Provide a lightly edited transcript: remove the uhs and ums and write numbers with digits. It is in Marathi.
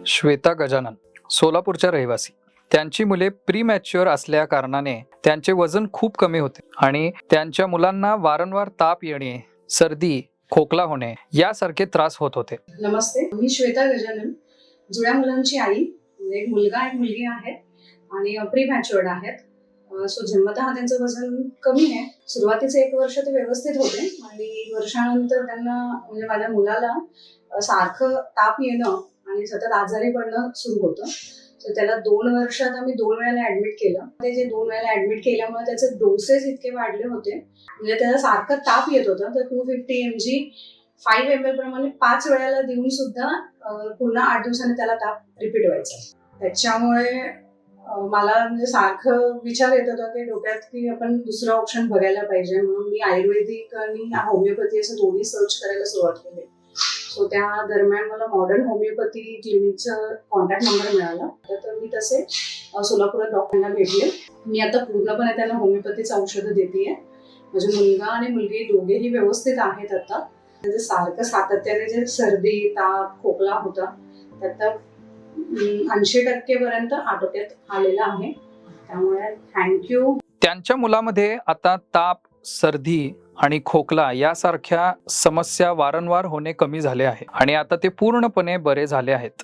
श्वेता गजानन, सोलापूरच्या रहिवासी. त्यांची मुले प्रीमॅच्युअर असल्या कारणाने त्यांचे वजन खूप कमी होते आणि त्यांच्या मुलांना वारंवार ताप येणे, सर्दी, खोकला होणे यासारखे त्रास होत होते. नमस्ते, मी श्वेता गजानन, जुळ्या मुलांची आई. एक मुलगा एक मुलगी आहेत आणि प्रीमॅच्युअर्ड आहेत. सो जन्मतः त्यांचं वजन कमी आहे. सुरुवातीचे 1 वर्ष ते व्यवस्थित होते आणि वर्षानंतर त्यांना म्हणजे माझ्या मुलाला सारखं ताप येणं आणि सतत आजारी पडणं सुरू होतं. तर त्याला 2 वर्षात आम्ही 2 वेळेला ऍडमिट केलं. ते जे 2 वेळेला ऍडमिट केल्यामुळे त्याचे डोसेस इतके वाढले होते, म्हणजे त्याला सारखं ताप येत होता. तर 250 mg 5 ml प्रमाणे 5 वेळेला देऊन सुद्धा पुन्हा 8 दिवसांनी त्याला ताप रिपीट व्हायचा. त्याच्यामुळे मला म्हणजे सारखं विचार येत होता की डोक्यात की आपण दुसरं ऑप्शन बघायला पाहिजे. म्हणून मी आयुर्वेदिक आणि होमिओपॅथी असं दोन्ही सर्च करायला सुरुवात केली. सो त्या दरम्यान मला मॉडर्न होमिओपॅथी क्लिनिकचा कॉन्टॅक्ट नंबर मिळाला. तर मी तसे सोलापुरात डॉक्टरांना भेटले. मी आता पूर्णपणे त्यांना होमिओपॅथीचं औषधं देते आहे. माझे मुलगा आणि मुलगी दोघेही व्यवस्थित आहेत. आता म्हणजे सारखं सातत्याने जे सर्दी, ताप, खोकला होता त्यात 80% पर्यंत आटोक्यात आलेला आहे. त्यामुळे थँक्यू. त्यांच्या मुलामध्ये आता ताप, सर्दी आणि खोकला यासारख्या समस्या वारंवार होणे कमी झाले आहे आणि आता ते पूर्णपणे बरे झाले आहेत.